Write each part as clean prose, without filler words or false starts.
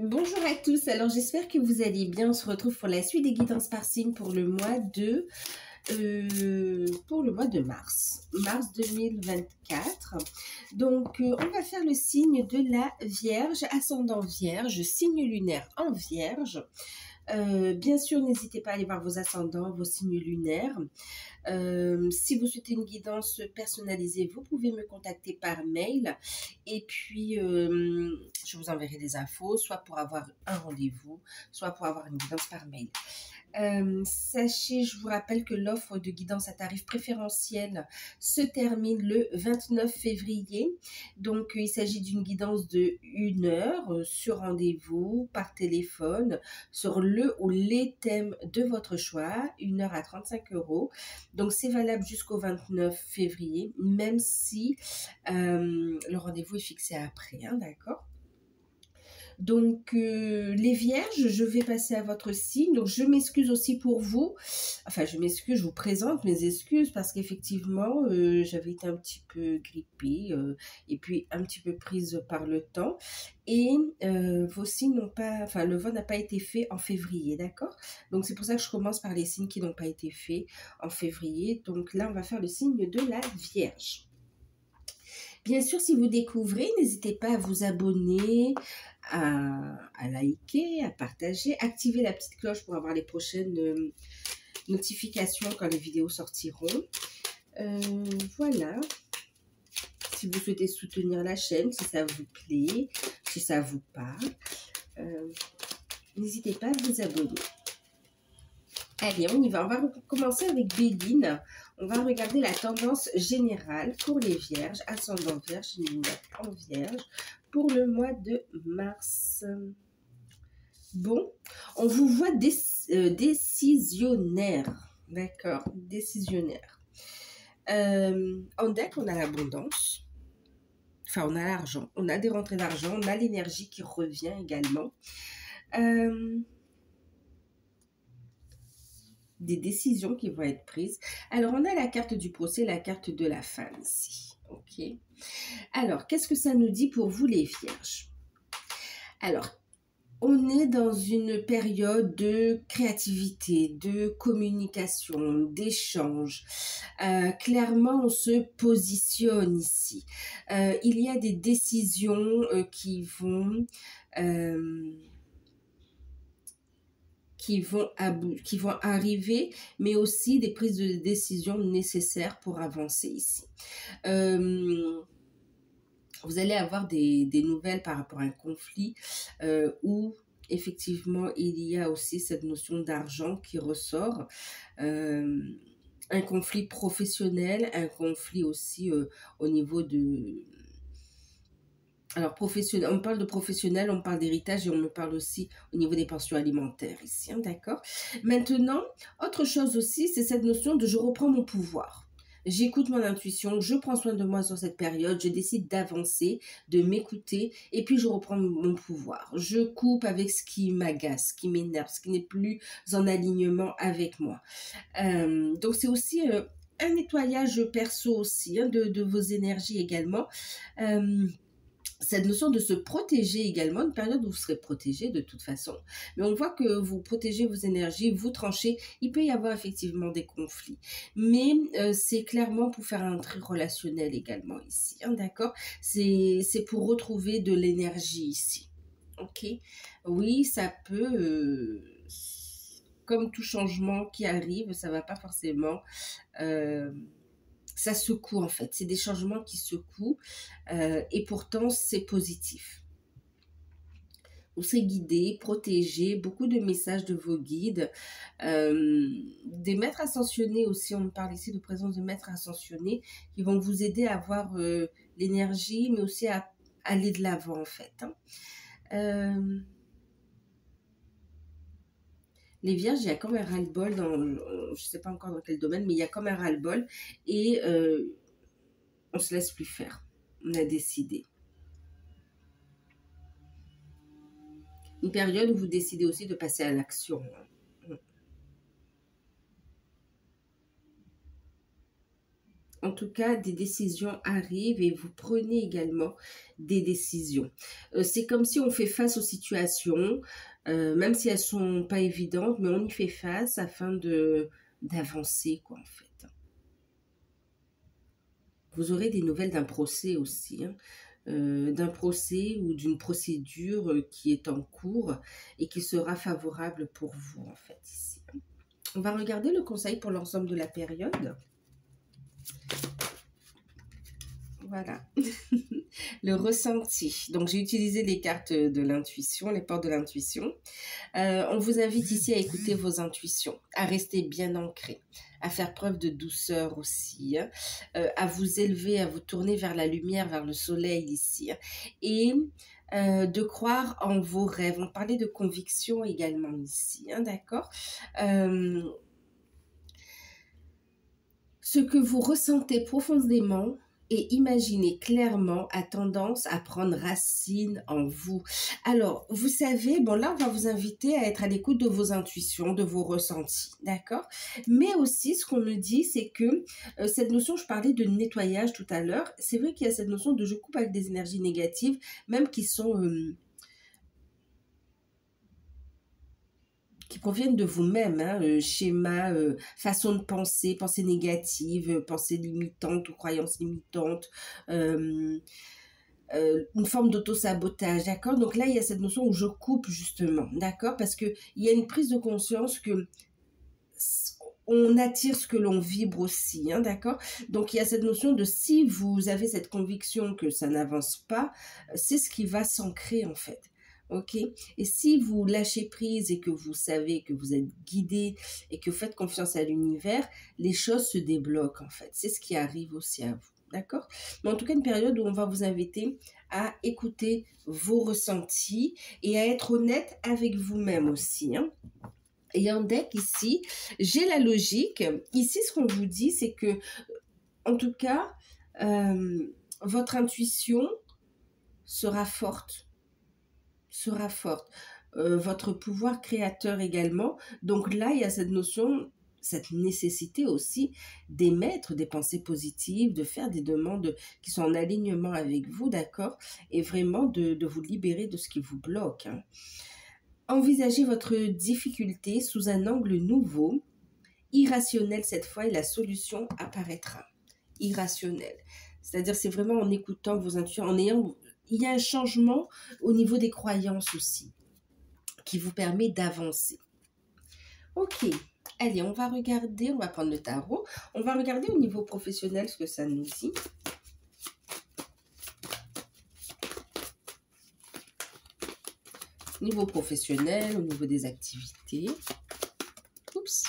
Bonjour à tous, alors j'espère que vous allez bien. On se retrouve pour la suite des guidances par signe pour le mois de mars 2024. Donc on va faire le signe de la Vierge, ascendant Vierge, signe lunaire en Vierge. Bien sûr, n'hésitez pas à aller voir vos ascendants, vos signes lunaires. Si vous souhaitez une guidance personnalisée, vous pouvez me contacter par mail et puis je vous enverrai des infos, soit pour avoir un rendez-vous, soit pour avoir une guidance par mail. Sachez, je vous rappelle que l'offre de guidance à tarif préférentiel se termine le 29 février. Donc, il s'agit d'une guidance de 1 heure sur rendez-vous, par téléphone, sur le ou les thèmes de votre choix, 1 heure à 35 €. Donc, c'est valable jusqu'au 29 février, même si le rendez-vous est fixé après, hein, d'accord ? Donc, les Vierges, je vais passer à votre signe. Donc, je m'excuse aussi pour vous. Enfin, je vous présente mes excuses parce qu'effectivement, j'avais été un petit peu grippée et puis un petit peu prise par le temps. Et vos signes n'ont pas, enfin, le vote n'a pas été fait en février, d'accord? Donc, c'est pour ça que je commence par les signes qui n'ont pas été faits en février. Donc, là, on va faire le signe de la Vierge. Bien sûr, si vous découvrez, n'hésitez pas à vous abonner, à liker, à partager, activer la petite cloche pour avoir les prochaines notifications quand les vidéos sortiront. Voilà. Si vous souhaitez soutenir la chaîne, si ça vous plaît, si ça vous parle, n'hésitez pas à vous abonner. Allez, on y va. On va commencer avec Béline. On va regarder la tendance générale pour les Vierges, ascendant Vierge, lunaire en Vierge, pour le mois de mars. Bon, on vous voit décisionnaire. D'accord, décisionnaire. En deck, on a l'abondance. Enfin, on a l'argent. On a des rentrées d'argent. On a l'énergie qui revient également. Des décisions qui vont être prises. Alors, on a la carte du procès, la carte de la femme ici. Ok. Alors, qu'est-ce que ça nous dit pour vous, les Vierges? Alors, on est dans une période de créativité, de communication, d'échange. Clairement, on se positionne ici. Il y a des décisions qui vont arriver, mais aussi des prises de décision nécessaires pour avancer ici. Vous allez avoir des nouvelles par rapport à un conflit où effectivement il y a aussi cette notion d'argent qui ressort. Un conflit professionnel, un conflit aussi au niveau de... Alors, professionnel, on parle de professionnel, on parle d'héritage et on me parle aussi au niveau des pensions alimentaires ici, hein, d'accord? Maintenant, autre chose aussi, c'est cette notion de je reprends mon pouvoir. J'écoute mon intuition, je prends soin de moi sur cette période, je décide d'avancer, de m'écouter et puis je reprends mon pouvoir. Je coupe avec ce qui m'agace, ce qui m'énerve, ce qui n'est plus en alignement avec moi. Donc, c'est aussi... un nettoyage perso aussi, hein, de vos énergies également. Cette notion de se protéger également, une période où vous serez protégé de toute façon. Mais on voit que vous protégez vos énergies, vous tranchez. Il peut y avoir effectivement des conflits. Mais c'est clairement pour faire un tri relationnel également ici. Hein, d'accord? C'est pour retrouver de l'énergie ici. Ok? Oui, ça peut... comme tout changement qui arrive, ça va pas forcément... ça secoue en fait, c'est des changements qui secouent et pourtant c'est positif. Vous serez guidé, protégé, beaucoup de messages de vos guides, des maîtres ascensionnés aussi, on me parle ici de présence de maîtres ascensionnés qui vont vous aider à avoir l'énergie mais aussi à aller de l'avant en fait. Hein. Les Vierges, il y a comme un ras-le-bol, je ne sais pas encore dans quel domaine, mais il y a comme un ras-le-bol et on ne se laisse plus faire. On a décidé. Une période où vous décidez aussi de passer à l'action. En tout cas, des décisions arrivent et vous prenez également des décisions. C'est comme si on fait face aux situations, même si elles sont pas évidentes, mais on y fait face afin d'avancer, quoi, en fait. Vous aurez des nouvelles d'un procès aussi, hein, d'un procès ou d'une procédure qui est en cours et qui sera favorable pour vous, en fait, ici. On va regarder le conseil pour l'ensemble de la période. Voilà, le ressenti. Donc, j'ai utilisé les cartes de l'intuition, les portes de l'intuition. On vous invite ici à écouter vos intuitions, à rester bien ancré, à faire preuve de douceur aussi, hein, à vous élever, à vous tourner vers la lumière, vers le soleil ici, hein, et de croire en vos rêves. On parlait de conviction également ici, hein, d'accord. Ce que vous ressentez profondément et imaginez clairement a tendance à prendre racine en vous. Alors, vous savez, bon là, on va vous inviter à être à l'écoute de vos intuitions, de vos ressentis, d'accord? Mais aussi, ce qu'on me dit, c'est que cette notion, je parlais de nettoyage tout à l'heure, c'est vrai qu'il y a cette notion de je coupe avec des énergies négatives, même qui sont... qui proviennent de vous-même, hein, schéma, façon de penser, pensée négative, pensée limitante ou croyance limitante, une forme d'auto-sabotage, d'accord? Donc là, il y a cette notion où je coupe justement, d'accord? Parce qu'il y a une prise de conscience que on attire ce que l'on vibre aussi, hein, d'accord? Donc il y a cette notion de si vous avez cette conviction que ça n'avance pas, c'est ce qui va s'ancrer en fait. Ok, et si vous lâchez prise et que vous savez que vous êtes guidé et que vous faites confiance à l'univers, les choses se débloquent en fait. C'est ce qui arrive aussi à vous, d'accord? Mais en tout cas, une période où on va vous inviter à écouter vos ressentis et à être honnête avec vous-même aussi, hein. Et en deck ici, j'ai la logique. Ici, ce qu'on vous dit, c'est que, en tout cas, votre intuition sera forte. Sera forte. Votre pouvoir créateur également. Donc là, il y a cette notion, cette nécessité aussi d'émettre des pensées positives, de faire des demandes qui sont en alignement avec vous, d'accord? Et vraiment de vous libérer de ce qui vous bloque, hein. Envisagez votre difficulté sous un angle nouveau, irrationnel cette fois, et la solution apparaîtra. Irrationnel. C'est-à-dire, c'est vraiment en écoutant vos intuitions, en ayant... Il y a un changement au niveau des croyances aussi, qui vous permet d'avancer. Ok, allez, on va regarder, on va prendre le tarot. On va regarder au niveau professionnel ce que ça nous dit. Niveau professionnel, au niveau des activités. Oups.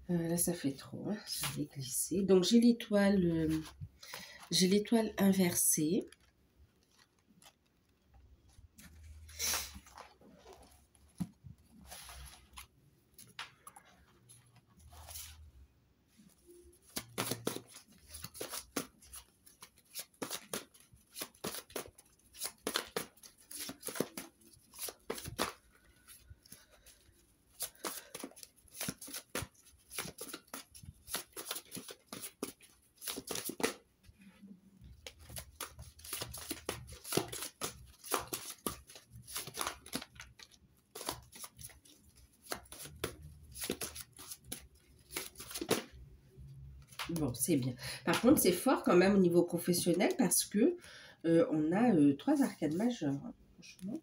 Là, ça fait trop, hein, ça va glisser. Donc, j'ai l'étoile inversée. Bon, c'est bien. Par contre, c'est fort quand même au niveau professionnel parce que on a 3 arcades majeures, hein, franchement.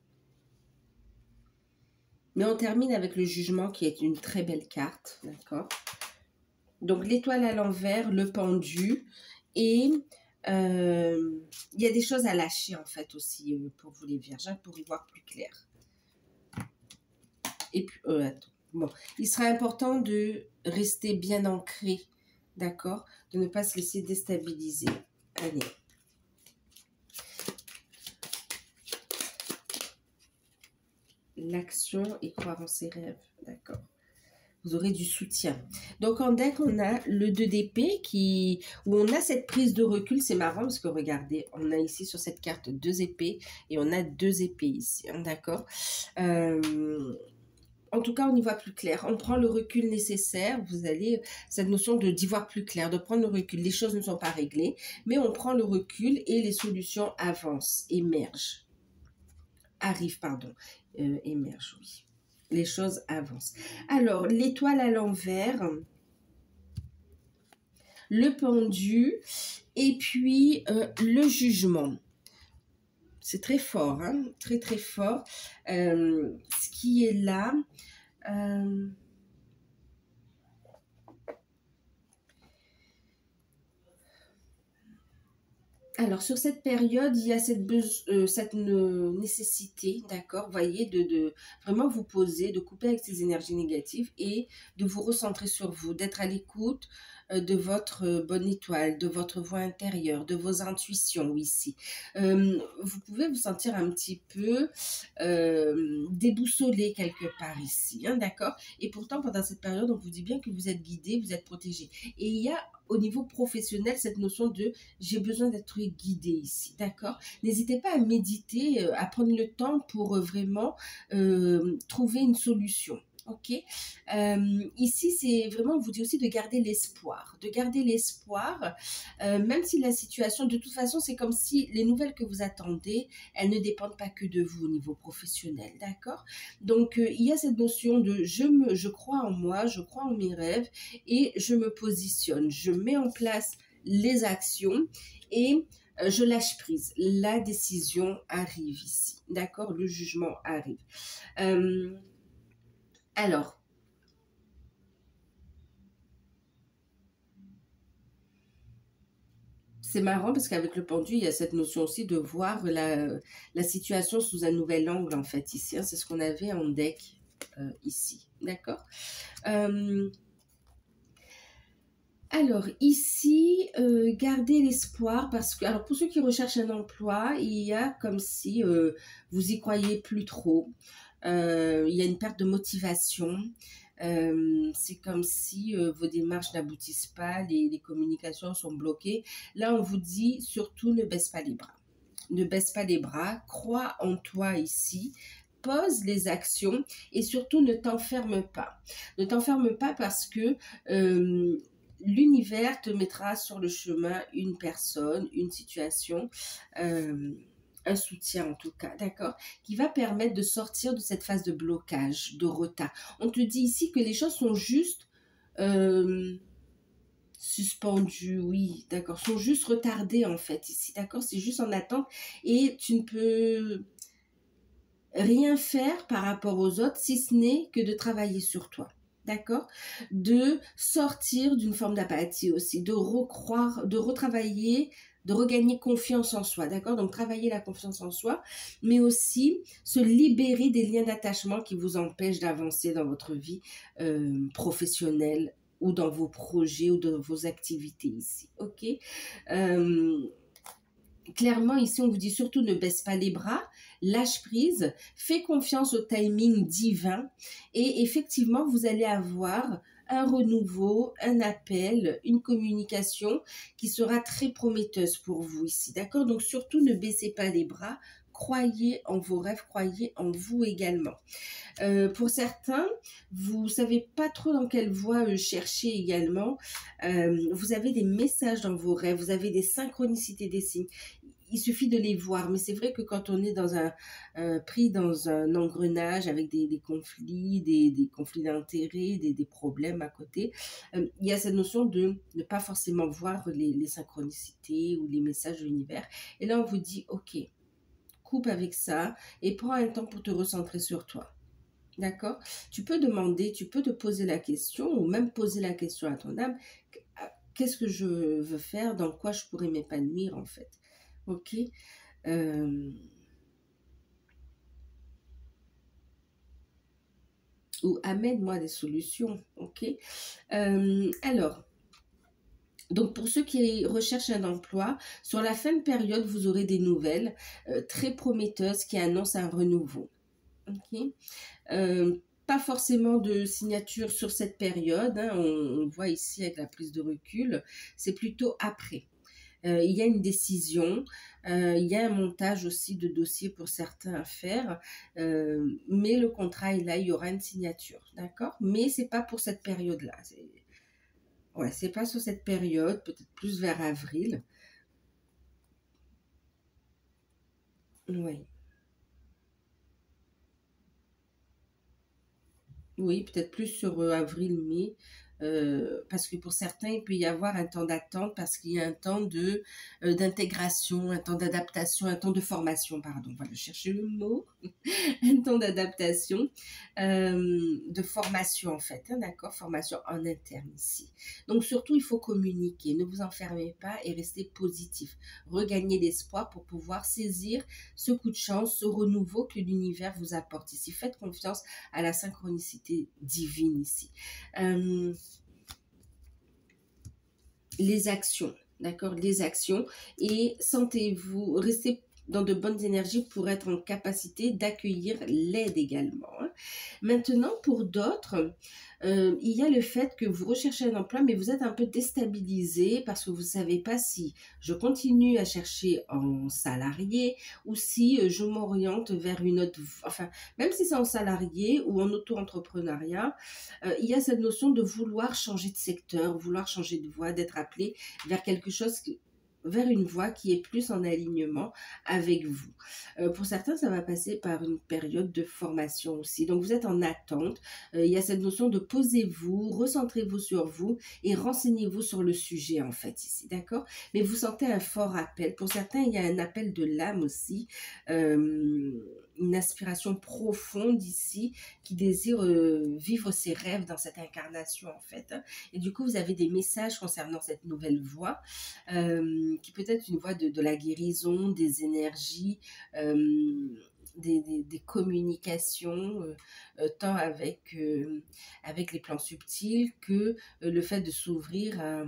Mais on termine avec le jugement qui est une très belle carte, d'accord? Donc, l'étoile à l'envers, le pendu et il y a des choses à lâcher en fait aussi pour vous les vierges, hein, pour y voir plus clair. Et puis, attends. Bon, il sera important de rester bien ancré, d'accord? De ne pas se laisser déstabiliser. Allez. L'action et croire en ses rêves, d'accord? Vous aurez du soutien. Donc, en deck, on a le 2 d'épée où on a cette prise de recul. C'est marrant parce que regardez, on a ici sur cette carte 2 épées et on a 2 épées ici. Hein, d'accord. En tout cas, on y voit plus clair. On prend le recul nécessaire. Vous allez, cette notion d'y voir plus clair, de prendre le recul. Les choses ne sont pas réglées, mais on prend le recul et les solutions avancent, émergent. Arrivent, pardon. Émergent, oui. Les choses avancent. Alors, l'étoile à l'envers, le pendu et puis le jugement. C'est très fort, hein? Très très fort. Ce qui est là, alors, sur cette période, il y a cette nécessité, d'accord, voyez, de vraiment vous poser, de couper avec ces énergies négatives et de vous recentrer sur vous, d'être à l'écoute de votre bonne étoile, de votre voix intérieure, de vos intuitions ici. Vous pouvez vous sentir un petit peu déboussolé quelque part ici, hein, d'accord? Et pourtant, pendant cette période, on vous dit bien que vous êtes guidé, vous êtes protégé. Et il y a au niveau professionnel cette notion de j'ai besoin d'être guidé ici, d'accord? N'hésitez pas à méditer, à prendre le temps pour vraiment trouver une solution. Ok, ici c'est vraiment, on vous dit aussi de garder l'espoir, même si la situation, de toute façon, c'est comme si les nouvelles que vous attendez, elles ne dépendent pas que de vous au niveau professionnel, d'accord? Donc il y a cette notion de je crois en moi, je crois en mes rêves et je me positionne, je mets en place les actions et je lâche prise. La décision arrive ici, d'accord? Le jugement arrive. Alors, c'est marrant parce qu'avec le pendu, il y a cette notion aussi de voir la situation sous un nouvel angle, en fait, ici. Hein, c'est ce qu'on avait en deck ici, d'accord. Alors, ici, gardez l'espoir parce que, alors pour ceux qui recherchent un emploi, il y a comme si vous y croyez plus trop. Il y a une perte de motivation. C'est comme si vos démarches n'aboutissent pas, les communications sont bloquées. Là, on vous dit surtout ne baisse pas les bras. Ne baisse pas les bras, crois en toi ici, pose les actions et surtout ne t'enferme pas. Ne t'enferme pas parce que l'univers te mettra sur le chemin une personne, une situation, un soutien en tout cas, d'accord, qui va permettre de sortir de cette phase de blocage, de retard. On te dit ici que les choses sont juste suspendues, oui, d'accord, sont juste retardées en fait ici, d'accord, c'est juste en attente et tu ne peux rien faire par rapport aux autres si ce n'est que de travailler sur toi. D'accord? De sortir d'une forme d'apathie aussi, de recroire, de retravailler, de regagner confiance en soi, d'accord? Donc, travailler la confiance en soi, mais aussi se libérer des liens d'attachement qui vous empêchent d'avancer dans votre vie professionnelle ou dans vos projets ou dans vos activités ici, ok? Clairement, ici, on vous dit surtout ne baisse pas les bras, lâche prise, fais confiance au timing divin et effectivement, vous allez avoir un renouveau, un appel, une communication qui sera très prometteuse pour vous ici, d'accord? Donc, surtout, ne baissez pas les bras, croyez en vos rêves, croyez en vous également. Pour certains, vous savez pas trop dans quelle voie chercher également. Vous avez des messages dans vos rêves, vous avez des synchronicités, des signes. Il suffit de les voir, mais c'est vrai que quand on est dans pris dans un engrenage avec des conflits, des conflits d'intérêts, des problèmes à côté, il y a cette notion de ne pas forcément voir les synchronicités ou les messages de l'univers. Et là, on vous dit, ok, coupe avec ça et prends un temps pour te recentrer sur toi. D'accord? Tu peux demander, tu peux te poser la question ou même poser la question à ton âme. Qu'est-ce que je veux faire? Dans quoi je pourrais m'épanouir en fait? Ok? Ou amène-moi des solutions. Ok? Alors, donc pour ceux qui recherchent un emploi, sur la fin de période, vous aurez des nouvelles très prometteuses qui annoncent un renouveau. Ok? Pas forcément de signature sur cette période, hein, on voit ici avec la prise de recul, c'est plutôt après. Il y a une décision, il y a un montage aussi de dossier pour certains à faire, mais le contrat est là, il y aura une signature, d'accord? Mais c'est pas pour cette période-là. Ouais, c'est pas sur cette période, peut-être plus vers avril. Oui. Oui, peut-être plus sur avril-mai, parce que pour certains, il peut y avoir un temps d'attente parce qu'il y a un temps d'intégration, un temps d'adaptation, un temps de formation, pardon, voilà, je cherchais le mot, un temps d'adaptation, de formation en fait, hein, d'accord, formation en interne ici. Donc surtout, il faut communiquer, ne vous enfermez pas et restez positif. Regagnez l'espoir pour pouvoir saisir ce coup de chance, ce renouveau que l'univers vous apporte ici. Faites confiance à la synchronicité divine ici. Euh, les actions, d'accord, les actions, et sentez-vous, restez dans de bonnes énergies pour être en capacité d'accueillir l'aide également, hein. Maintenant, pour d'autres, il y a le fait que vous recherchez un emploi, mais vous êtes un peu déstabilisé parce que vous ne savez pas si je continue à chercher en salarié ou si je m'oriente vers une autre, enfin, même si c'est en salarié ou en auto-entrepreneuriat, il y a cette notion de vouloir changer de secteur, vouloir changer de voie, d'être appelé vers quelque chose vers une voie qui est plus en alignement avec vous. Pour certains, ça va passer par une période de formation aussi. Donc, vous êtes en attente. Il y a cette notion de posez-vous, recentrez-vous sur vous et renseignez-vous sur le sujet, en fait, ici, d'accord? Mais vous sentez un fort appel. Pour certains, il y a un appel de l'âme aussi, une aspiration profonde ici qui désire vivre ses rêves dans cette incarnation, en fait, hein. Et du coup, vous avez des messages concernant cette nouvelle voie, qui peut être une voie de la guérison, des énergies, des communications, tant avec les plans subtils que le fait de s'ouvrir à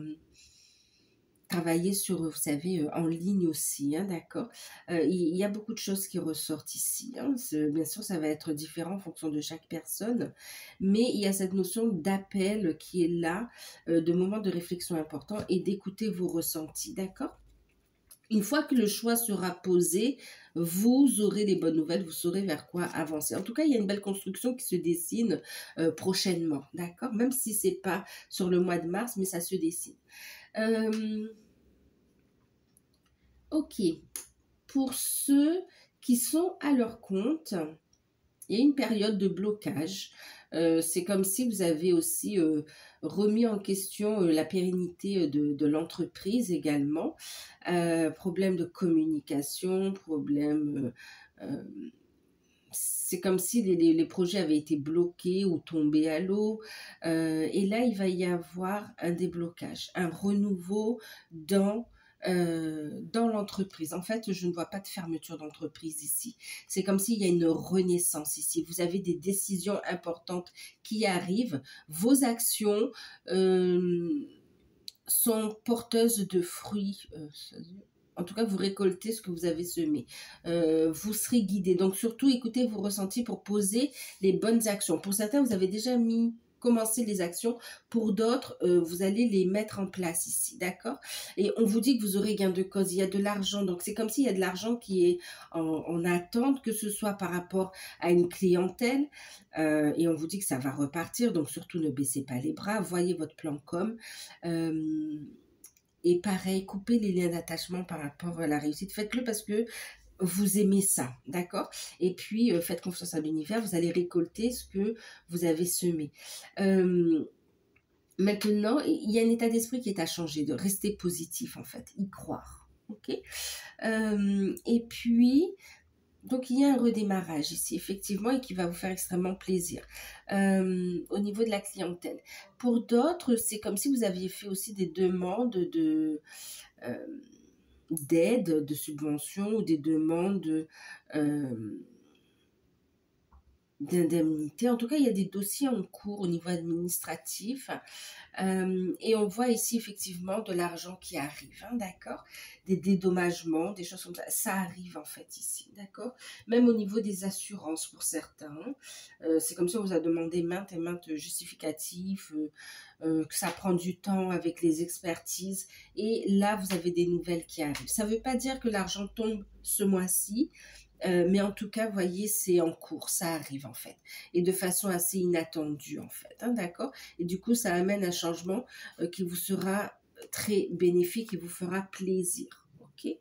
travailler sur, vous savez, en ligne aussi, hein, d'accord. Il y a beaucoup de choses qui ressortent ici, hein. Bien sûr, ça va être différent en fonction de chaque personne, mais il y a cette notion d'appel qui est là, de moments de réflexion importants et d'écouter vos ressentis, d'accord. Une fois que le choix sera posé, vous aurez des bonnes nouvelles, vous saurez vers quoi avancer. En tout cas, il y a une belle construction qui se dessine prochainement, d'accord? Même si c'est pas sur le mois de mars, mais ça se dessine. Euh, ok. Pour ceux qui sont à leur compte, il y a une période de blocage. C'est comme si vous avez aussi remis en question la pérennité de l'entreprise également. Problème de communication, problème... c'est comme si les projets avaient été bloqués ou tombés à l'eau. Et là, il va y avoir un déblocage, un renouveau dans l'entreprise. En fait, je ne vois pas de fermeture d'entreprise ici. C'est comme s'il y a une renaissance ici. Vous avez des décisions importantes qui arrivent. Vos actions sont porteuses de fruits. En tout cas, vous récoltez ce que vous avez semé. Vous serez guidé. Donc, surtout, écoutez vos ressentis pour poser les bonnes actions. Pour certains, vous avez déjà commencé les actions. Pour d'autres, vous allez les mettre en place ici, d'accord? Et on vous dit que vous aurez gain de cause. Il y a de l'argent. Donc, c'est comme s'il y a de l'argent qui est en attente, que ce soit par rapport à une clientèle. Et on vous dit que ça va repartir. Donc, surtout, ne baissez pas les bras. Voyez votre plan comme... et pareil, coupez les liens d'attachement par rapport à la réussite. Faites-le parce que vous aimez ça, d'accord? Et puis, faites confiance à l'univers, vous allez récolter ce que vous avez semé. Maintenant, il y a un état d'esprit qui est à changer, de rester positif en fait, y croire, ok? Et puis, donc, il y a un redémarrage ici, effectivement, et qui va vous faire extrêmement plaisir au niveau de la clientèle. Pour d'autres, c'est comme si vous aviez fait aussi des demandes d'aide, de subventions ou des demandes d'indemnité. En tout cas, il y a des dossiers en cours au niveau administratif. Et on voit ici effectivement de l'argent qui arrive, hein, d'accord? Des dédommagements, des choses comme ça. Ça arrive en fait ici, d'accord? Même au niveau des assurances pour certains. C'est comme si on vous a demandé maintes et maintes justificatifs, que ça prend du temps avec les expertises. Et là, vous avez des nouvelles qui arrivent. Ça ne veut pas dire que l'argent tombe ce mois-ci. Mais en tout cas, vous voyez, c'est en cours, ça arrive en fait. Et de façon assez inattendue en fait, hein, d'accord? Et du coup, ça amène un changement qui vous sera très bénéfique et vous fera plaisir, ok?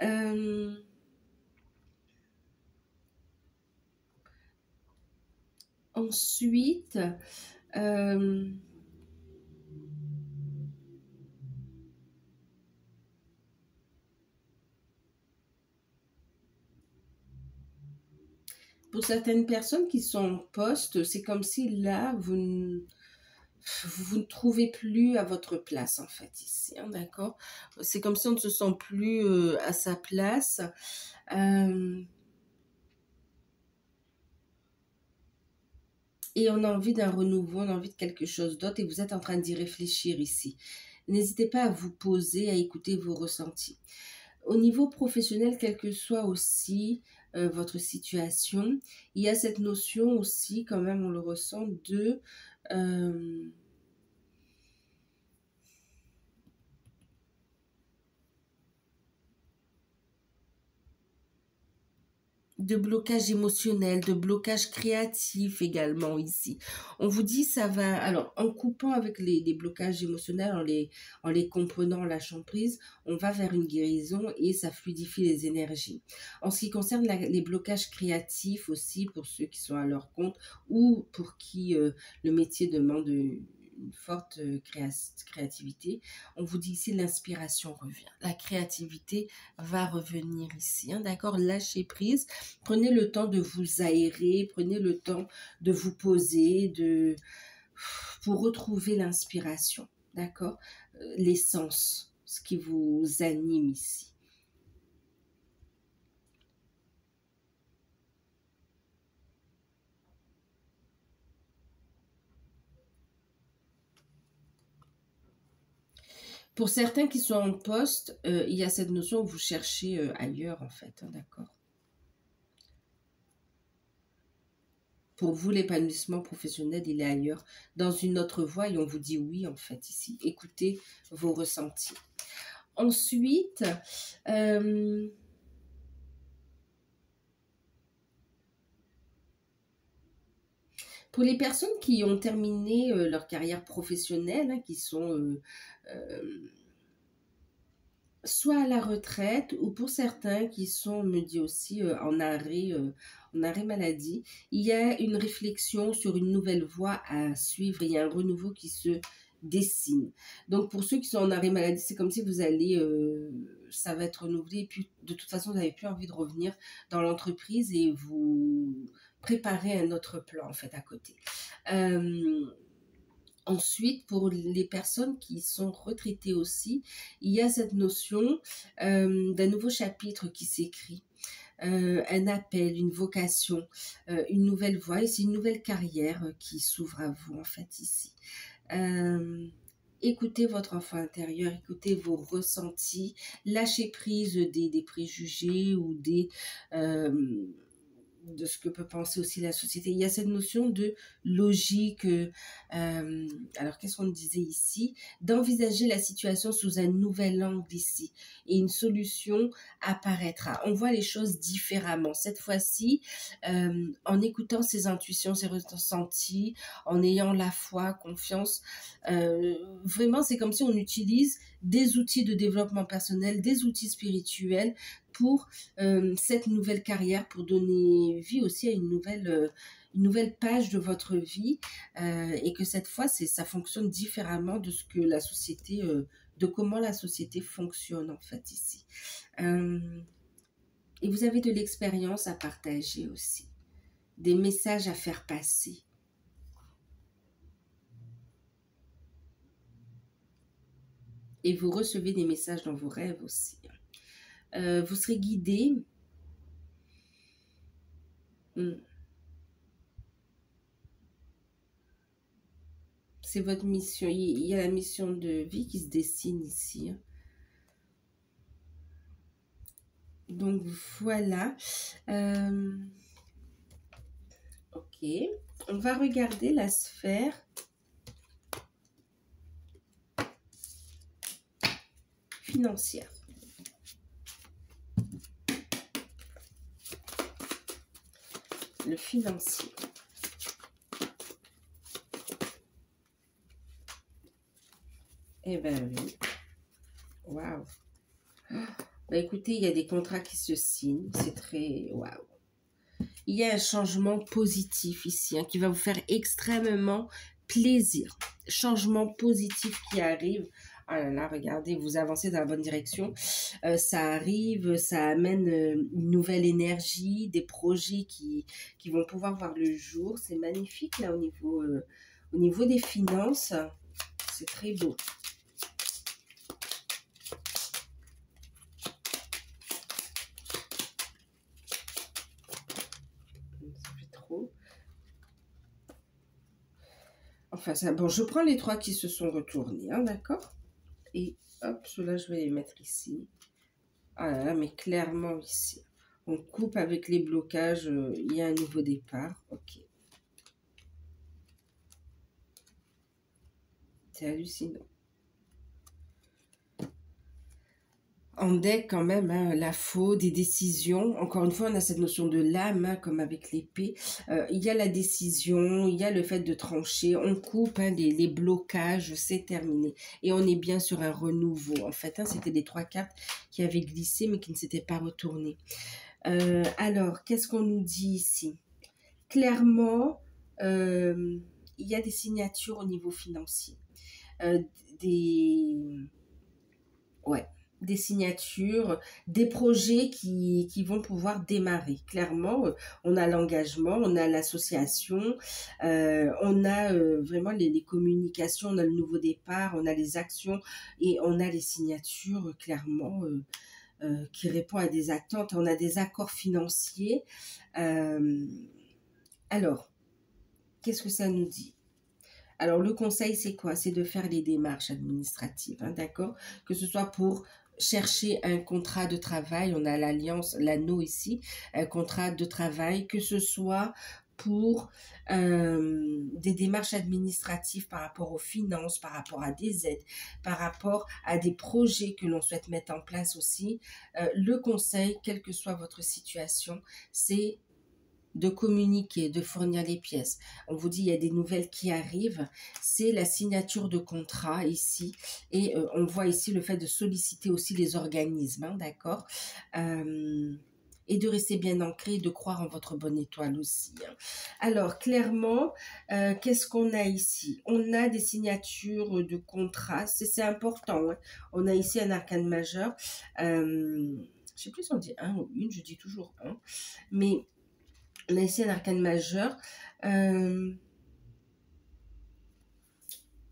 Euh, ensuite, euh, pour certaines personnes qui sont en poste, c'est comme si là, vous ne trouvez plus à votre place en fait ici, hein, d'accord? C'est comme si on ne se sent plus à sa place. Euh, et on a envie d'un renouveau, on a envie de quelque chose d'autre et vous êtes en train d'y réfléchir ici. N'hésitez pas à vous poser, à écouter vos ressentis. Au niveau professionnel, quelle que soit aussi votre situation, il y a cette notion aussi, quand même, on le ressent, euh, de blocage émotionnel, de blocage créatif également ici. On vous dit ça va, alors en coupant avec les blocages émotionnels, en les comprenant, en lâchant prise, on va vers une guérison et ça fluidifie les énergies. En ce qui concerne les blocages créatifs aussi, pour ceux qui sont à leur compte ou pour qui le métier demande une forte créativité, on vous dit ici l'inspiration revient. La créativité va revenir ici, hein, d'accord? Lâchez prise. Prenez le temps de vous aérer, prenez le temps de vous poser, pour retrouver l'inspiration, d'accord? L'essence, ce qui vous anime ici. Pour certains qui sont en poste, il y a cette notion où vous cherchez ailleurs, en fait, hein, d'accord? Pour vous, l'épanouissement professionnel, il est ailleurs, dans une autre voie, et on vous dit oui, en fait, ici. Écoutez vos ressentis. Ensuite, euh, pour les personnes qui ont terminé leur carrière professionnelle, hein, qui sont euh, soit à la retraite ou pour certains qui sont, on me dit aussi, en arrêt maladie, il y a une réflexion sur une nouvelle voie à suivre. Il y a un renouveau qui se dessine. Donc pour ceux qui sont en arrêt maladie, c'est comme si vous allez, ça va être renouvelé et puis de toute façon vous n'avez plus envie de revenir dans l'entreprise et vous préparez un autre plan en fait à côté. Euh, Ensuite, pour les personnes qui sont retraitées aussi, il y a cette notion d'un nouveau chapitre qui s'écrit. Un appel, une vocation, une nouvelle voie, et c'est une nouvelle carrière qui s'ouvre à vous en fait ici. Euh, Écoutez votre enfant intérieur, écoutez vos ressentis, lâchez prise des préjugés ou de ce que peut penser aussi la société. Il y a cette notion de logique. Alors, qu'est-ce qu'on disait ici? D'envisager la situation sous un nouvel angle ici. Et une solution apparaîtra. On voit les choses différemment. Cette fois-ci, en écoutant ses intuitions, ses ressentis, en ayant la foi, confiance, vraiment, c'est comme si on utilise des outils de développement personnel, des outils spirituels pour cette nouvelle carrière, pour donner vie aussi à une nouvelle page de votre vie et que cette fois, ça fonctionne différemment de ce que la société, de comment la société fonctionne en fait ici. Euh, et vous avez de l'expérience à partager aussi, des messages à faire passer. Et vous recevez des messages dans vos rêves aussi. Vous serez guidé. c'est votre mission. Il y a la mission de vie qui se dessine ici. Hein. Donc, voilà. Ok. On va regarder la sphère financière. Le financier. Eh ben oui. Waouh. Bah écoutez, il y a des contrats qui se signent. C'est très... Waouh. Il y a un changement positif ici, hein, qui va vous faire extrêmement plaisir. Changement positif qui arrive. Ah là là, regardez, vous avancez dans la bonne direction. Ça arrive, ça amène une nouvelle énergie, des projets qui vont pouvoir voir le jour. C'est magnifique là au niveau des finances. C'est très beau. Ça fait trop. Enfin, ça, bon, je prends les 3 qui se sont retournés, hein, d'accord? Et hop, ceux-là, je vais les mettre ici. Ah là là, mais clairement ici. On coupe avec les blocages, il y a un nouveau départ. Ok. C'est hallucinant. En deck, quand même, hein, la faute, des décisions. Encore une fois, on a cette notion de lame, hein, comme avec l'épée. Il y a la décision, il y a le fait de trancher. On coupe hein, les blocages, c'est terminé. Et on est bien sur un renouveau. En fait, hein, c'était les 3 cartes qui avaient glissé, mais qui ne s'étaient pas retournées. Alors, qu'est-ce qu'on nous dit ici? Clairement, il y a des signatures au niveau financier. Des signatures, des projets qui vont pouvoir démarrer. Clairement, on a l'engagement, on a l'association, on a vraiment les communications, on a le nouveau départ, on a les actions et on a les signatures clairement qui répondent à des attentes. On a des accords financiers. Alors, qu'est-ce que ça nous dit? Alors, le conseil, c'est quoi? C'est de faire les démarches administratives, hein, d'accord? Que ce soit pour chercher un contrat de travail, on a l'alliance, l'anneau ici, un contrat de travail, que ce soit pour des démarches administratives par rapport aux finances, par rapport à des aides, par rapport à des projets que l'on souhaite mettre en place aussi. Le conseil, quelle que soit votre situation, c'est de communiquer, de fournir les pièces. On vous dit, il y a des nouvelles qui arrivent. C'est la signature de contrat ici. Et on voit ici le fait de solliciter aussi les organismes, hein, d'accord et de rester bien ancré et de croire en votre bonne étoile aussi. Hein. Alors, clairement, qu'est-ce qu'on a ici? On a des signatures de contrat. C'est important. Hein. On a ici un arcane majeur. Je ne sais plus si on dit un ou une, je dis toujours un. Mais on a ici un arcane majeur.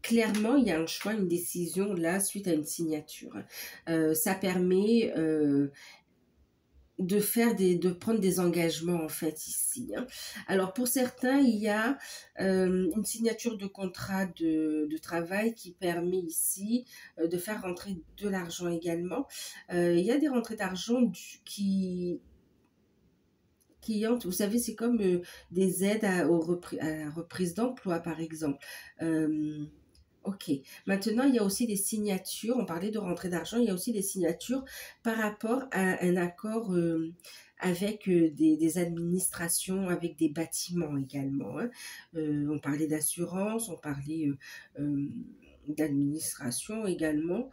Clairement, il y a un choix, une décision là suite à une signature. Ça permet de prendre des engagements en fait ici. Hein. Alors pour certains, il y a une signature de contrat de travail qui permet ici de faire rentrer de l'argent également. Il y a des rentrées d'argent qui vous savez, c'est comme des aides à la reprise d'emploi, par exemple. Ok. Maintenant, il y a aussi des signatures. On parlait de rentrée d'argent. Il y a aussi des signatures par rapport à un accord avec des administrations, avec des bâtiments également. Hein. On parlait d'assurance, on parlait d'administration également.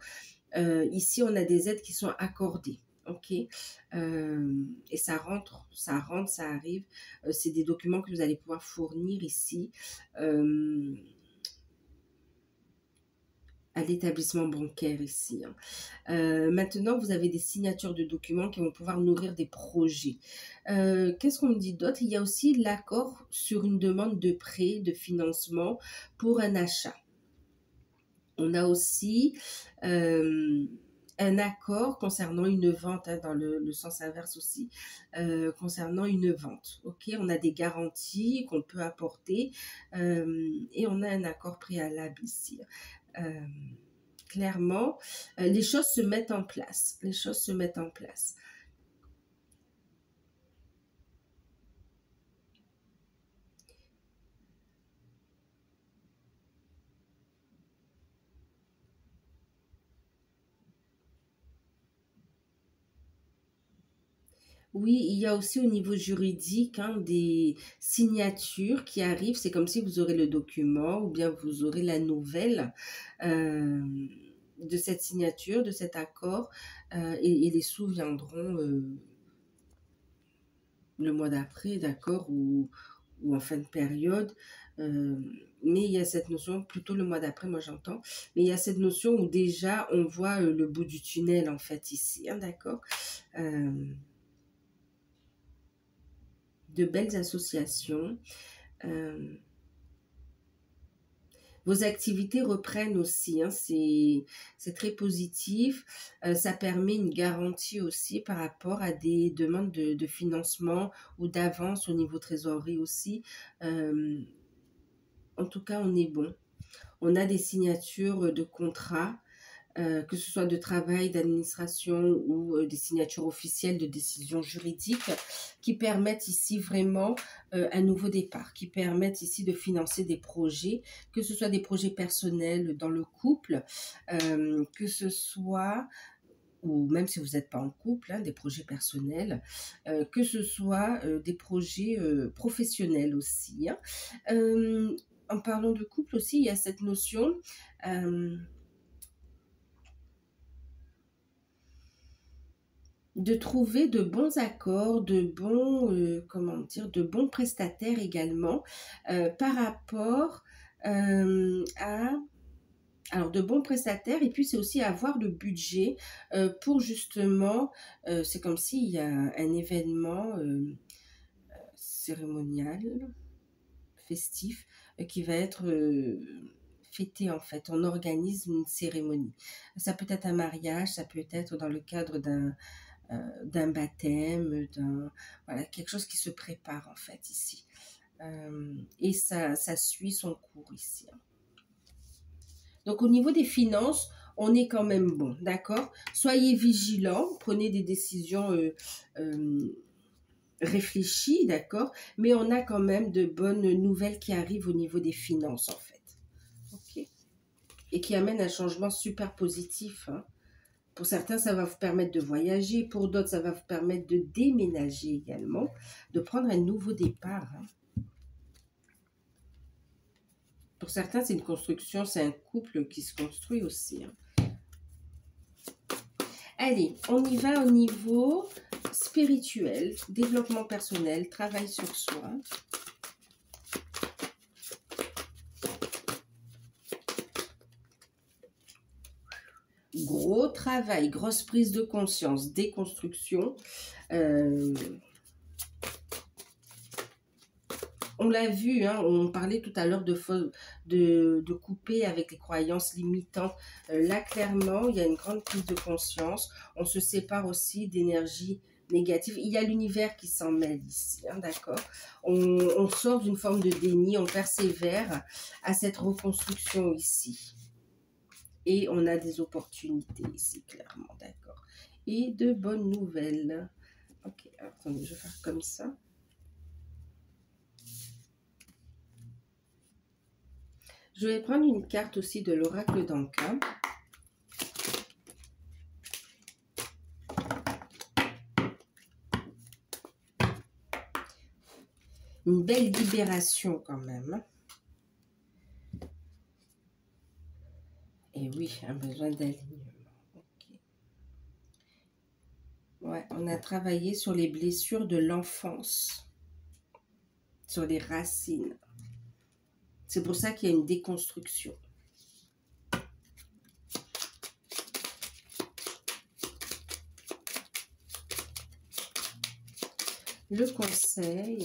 Ici, on a des aides qui sont accordées. Ok, et ça rentre, ça arrive. C'est des documents que vous allez pouvoir fournir ici à l'établissement bancaire ici. Hein. Maintenant, vous avez des signatures de documents qui vont pouvoir nourrir des projets. Qu'est-ce qu'on me dit d'autre? Il y a aussi l'accord sur une demande de prêt, de financement pour un achat. On a aussi un accord concernant une vente, hein, dans le sens inverse aussi, concernant une vente. Ok, on a des garanties qu'on peut apporter et on a un accord préalable ici. Clairement, les choses se mettent en place. Les choses se mettent en place. Oui, il y a aussi au niveau juridique, hein, des signatures qui arrivent. C'est comme si vous aurez le document ou bien vous aurez la nouvelle euh, de cette signature, de cet accord, et les sous viendront le mois d'après, d'accord, ou en fin de période. Euh, mais il y a cette notion, plutôt le mois d'après, moi j'entends, mais il y a cette notion où déjà on voit le bout du tunnel en fait ici, hein, d'accord. Euh, de belles associations. Euh, Vos activités reprennent aussi, hein, c'est très positif. Ça permet une garantie aussi par rapport à des demandes de financement ou d'avance au niveau trésorerie aussi. Euh, en tout cas, on est bon. On a des signatures de contrats, que ce soit de travail, d'administration ou des signatures officielles de décisions juridiques qui permettent ici vraiment un nouveau départ, qui permettent ici de financer des projets, que ce soit des projets personnels dans le couple, que ce soit ou même si vous n'êtes pas en couple, hein, des projets personnels, que ce soit des projets professionnels aussi, hein. En parlant de couple aussi, il y a cette notion euh, de trouver de bons accords, de bons, comment dire, de bons prestataires également par rapport à alors de bons prestataires et puis c'est aussi avoir le budget pour justement, c'est comme s'il y a un événement cérémonial, festif, qui va être fêté en fait. On organise une cérémonie. Ça peut être un mariage, ça peut être dans le cadre d'un baptême, voilà, quelque chose qui se prépare en fait ici. Et ça suit son cours ici, hein. Donc au niveau des finances, on est quand même bon, d'accord. Soyez vigilants, prenez des décisions euh, réfléchies, d'accord. Mais on a quand même de bonnes nouvelles qui arrivent au niveau des finances en fait. Ok. Et qui amènent un changement super positif, hein. Pour certains, ça va vous permettre de voyager. Pour d'autres, ça va vous permettre de déménager également, de prendre un nouveau départ, hein. Pour certains, c'est une construction, c'est un couple qui se construit aussi, hein. Allez, on y va au niveau spirituel, développement personnel, travail sur soi. Gros travail, grosse prise de conscience, déconstruction. On l'a vu, hein, on parlait tout à l'heure de couper avec les croyances limitantes. Là, clairement, il y a une grande prise de conscience. On se sépare aussi d'énergie négative. Il y a l'univers qui s'en mêle ici, hein, d'accord. On sort d'une forme de déni, on persévère à cette reconstruction ici. Et on a des opportunités ici, clairement, d'accord. Et de bonnes nouvelles. Ok, attendez, je vais faire comme ça. Je vais prendre une carte aussi de l'oracle d'Anka. Une belle libération quand même. Et oui, un besoin d'alignement. Okay. Ouais, on a travaillé sur les blessures de l'enfance, sur les racines. C'est pour ça qu'il y a une déconstruction. Le conseil.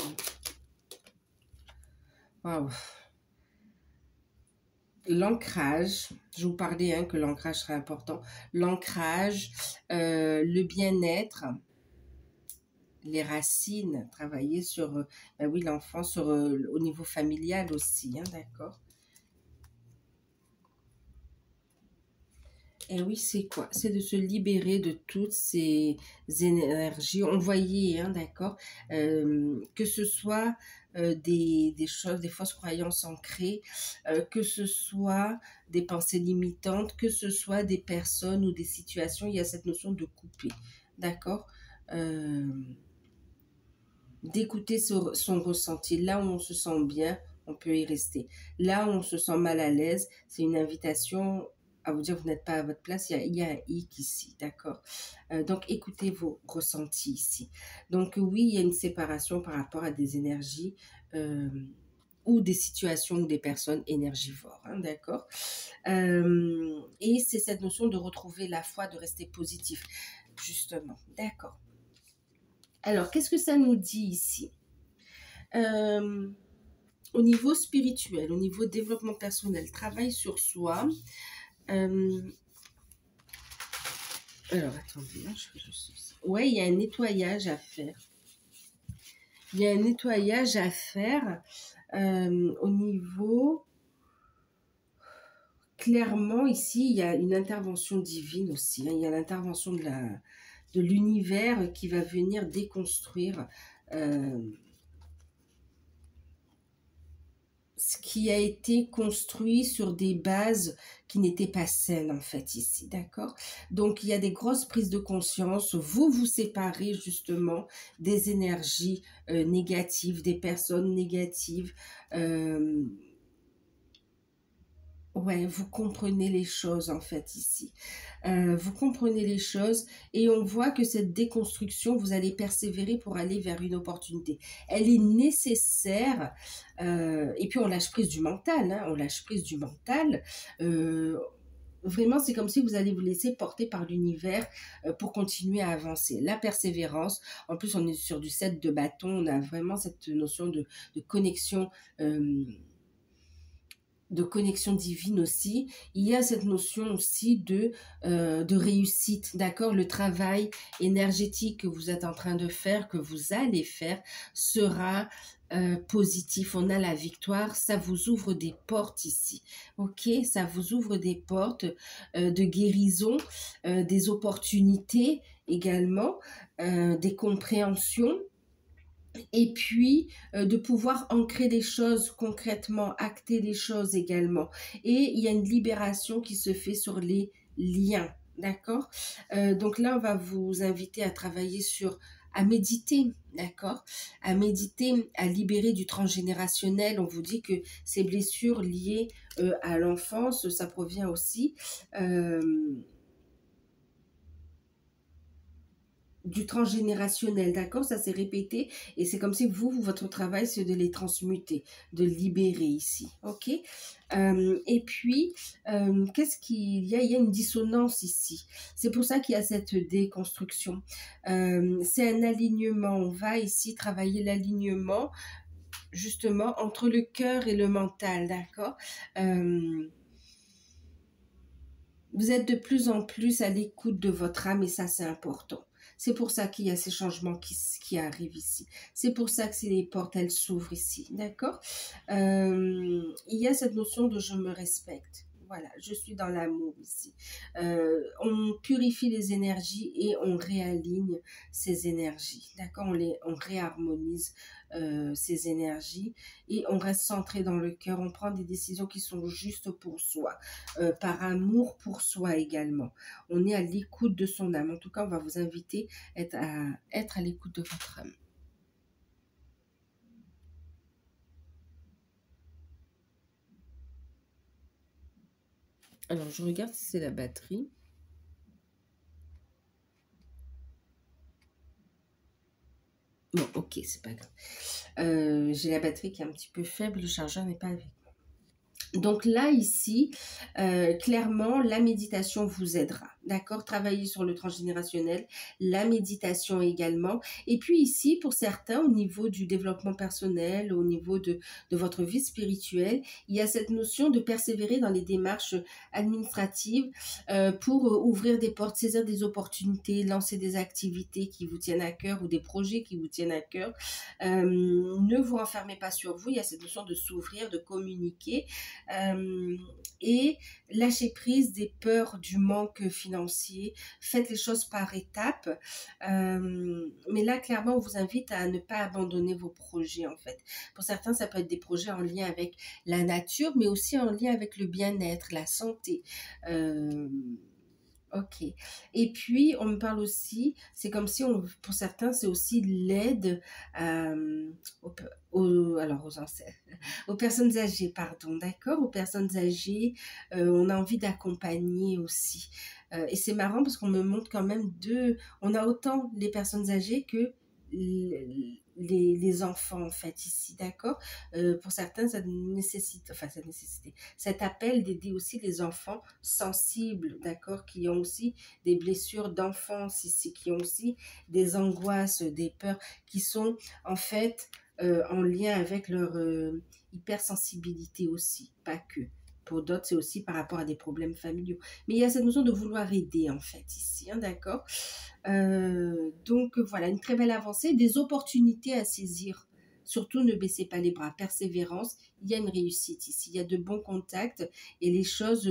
Waouh. l'ancrage, je vous parlais hein, que l'ancrage serait important, l'ancrage, le bien-être, les racines, travailler sur, ben oui, l'enfant, sur au niveau familial aussi, hein, d'accord. Et oui, c'est quoi? C'est de se libérer de toutes ces énergies. On voyait, hein, d'accord, que ce soit des choses, des fausses croyances ancrées, que ce soit des pensées limitantes, que ce soit des personnes ou des situations, il y a cette notion de couper, d'accord. Euh, D'écouter son ressenti. Là où on se sent bien, on peut y rester. Là où on se sent mal à l'aise, c'est une invitation à vous dire que vous n'êtes pas à votre place. Il y a un hic ici, d'accord. Donc, écoutez vos ressentis ici. Donc, oui, il y a une séparation par rapport à des énergies ou des situations ou des personnes énergivores, hein, d'accord. Et c'est cette notion de retrouver la foi, de rester positif, justement, d'accord. Alors, qu'est-ce que ça nous dit ici? Euh, Au niveau spirituel, au niveau développement personnel, travail sur soi. Euh, alors, attendez, hein, je fais juste ça. Ouais, il y a un nettoyage à faire. Il y a un nettoyage à faire au niveau... Clairement, ici, il y a une intervention divine aussi, hein. Il y a l'intervention de l'univers qui va venir déconstruire ce qui a été construit sur des bases qui n'étaient pas saines en fait ici, d'accord. Donc il y a des grosses prises de conscience, vous vous séparez justement des énergies négatives, des personnes négatives, euh, ouais, vous comprenez les choses en fait ici. Vous comprenez les choses et on voit que cette déconstruction, vous allez persévérer pour aller vers une opportunité. Elle est nécessaire et puis on lâche prise du mental, hein, on lâche prise du mental. Vraiment, c'est comme si vous allez vous laisser porter par l'univers pour continuer à avancer. La persévérance, en plus on est sur du 7 de bâton, on a vraiment cette notion de connexion de connexion divine aussi, il y a cette notion aussi de réussite, d'accord. Le travail énergétique que vous êtes en train de faire, que vous allez faire, sera positif. On a la victoire, ça vous ouvre des portes ici, ok. Ça vous ouvre des portes de guérison, des opportunités également, des compréhensions et puis de pouvoir ancrer des choses concrètement, acter des choses également. Et il y a une libération qui se fait sur les liens, d'accord. Donc là, on va vous inviter à travailler sur, à méditer, d'accord, à méditer, à libérer du transgénérationnel. On vous dit que ces blessures liées à l'enfance, ça provient aussi du transgénérationnel, d'accord. Ça s'est répété et c'est comme si votre travail, c'est de les transmuter, de libérer ici, ok. Et puis, qu'est-ce qu'il y a? Il y a une dissonance ici. C'est pour ça qu'il y a cette déconstruction. C'est un alignement. On va ici travailler l'alignement, justement, entre le cœur et le mental, d'accord. Vous êtes de plus en plus à l'écoute de votre âme et ça, c'est important. C'est pour ça qu'il y a ces changements qui arrivent ici. C'est pour ça que les portes, elles s'ouvrent ici. D'accord. Il y a cette notion de je me respecte. Voilà, je suis dans l'amour ici. On purifie les énergies et on réaligne ces énergies. D'accord. On réharmonise ces énergies et on reste centré dans le cœur. On prend des décisions qui sont justes pour soi. Par amour pour soi également. On est à l'écoute de son âme. En tout cas, on va vous inviter à être à l'écoute de votre âme. Alors, je regarde si c'est la batterie. Bon, ok, c'est pas grave. J'ai la batterie qui est un petit peu faible, le chargeur n'est pas avec moi. Donc là, ici, clairement, la méditation vous aidera. D'accord? Travailler sur le transgénérationnel, la méditation également. Et puis ici, pour certains, au niveau du développement personnel, au niveau de votre vie spirituelle, il y a cette notion de persévérer dans les démarches administratives pour ouvrir des portes, saisir des opportunités, lancer des activités qui vous tiennent à cœur ou des projets qui vous tiennent à cœur. Ne vous renfermez pas sur vous. Il y a cette notion de s'ouvrir, de communiquer. Et lâcher prise des peurs du manque financier. Faites les choses par étapes. Mais là, clairement, on vous invite à ne pas abandonner vos projets, en fait. Pour certains, ça peut être des projets en lien avec la nature, mais aussi en lien avec le bien-être, la santé. Ok. Et puis, on me parle aussi, c'est comme si, pour certains, c'est aussi l'aide aux, alors aux ancêtres, aux personnes âgées, pardon, d'accord, aux personnes âgées, on a envie d'accompagner aussi. Et c'est marrant parce qu'on me montre quand même on a autant les personnes âgées que les enfants en fait ici, d'accord. Pour certains, ça nécessite cet appel d'aider aussi les enfants sensibles, d'accord, qui ont aussi des blessures d'enfance ici, qui ont aussi des angoisses, des peurs, qui sont en fait en lien avec leur hypersensibilité aussi, pas que. Pour d'autres, c'est aussi par rapport à des problèmes familiaux. Mais il y a cette notion de vouloir aider, en fait, ici, hein, d'accord. Donc, voilà, une très belle avancée, des opportunités à saisir. Surtout, ne baissez pas les bras, persévérance, il y a une réussite ici, il y a de bons contacts et les choses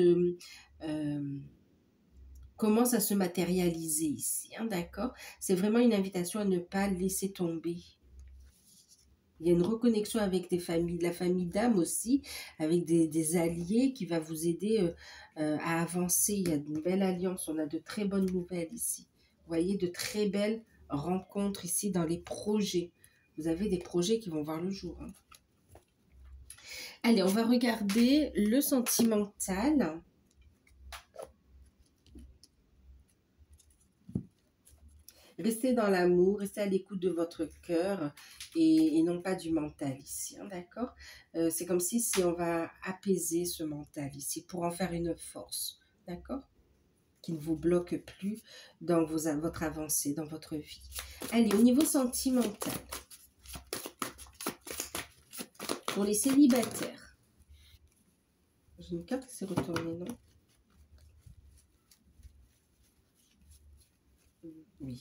commencent à se matérialiser ici, hein, d'accord. C'est vraiment une invitation à ne pas laisser tomber. Il y a une reconnexion avec des familles, de la famille d'âme aussi, avec des alliés qui va vous aider à avancer. Il y a une belle alliance, on a de très bonnes nouvelles ici. Vous voyez, de très belles rencontres ici dans les projets. Vous avez des projets qui vont voir le jour, hein. Allez, on va regarder le sentimental. Restez dans l'amour, restez à l'écoute de votre cœur et non pas du mental ici, hein, d'accord. C'est comme si on va apaiser ce mental ici pour en faire une force, d'accord, qui ne vous bloque plus dans votre avancée, dans votre vie. Allez, au niveau sentimental, pour les célibataires, j'ai une carte qui s'est retournée, non? Oui.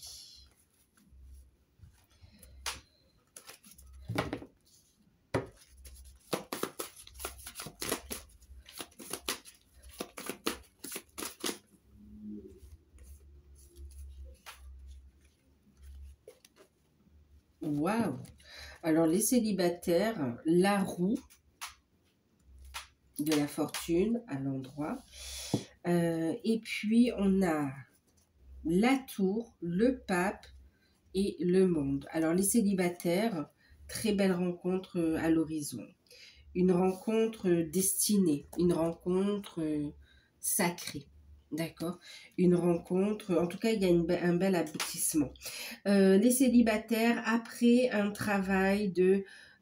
Waouh! Alors, les célibataires, la roue de la fortune à l'endroit. Et puis, on a la tour, le pape et le monde. Alors, les célibataires, très belle rencontre à l'horizon. Une rencontre destinée, une rencontre sacrée. D'accord. Une rencontre, en tout cas, il y a un bel aboutissement. Les célibataires, après un travail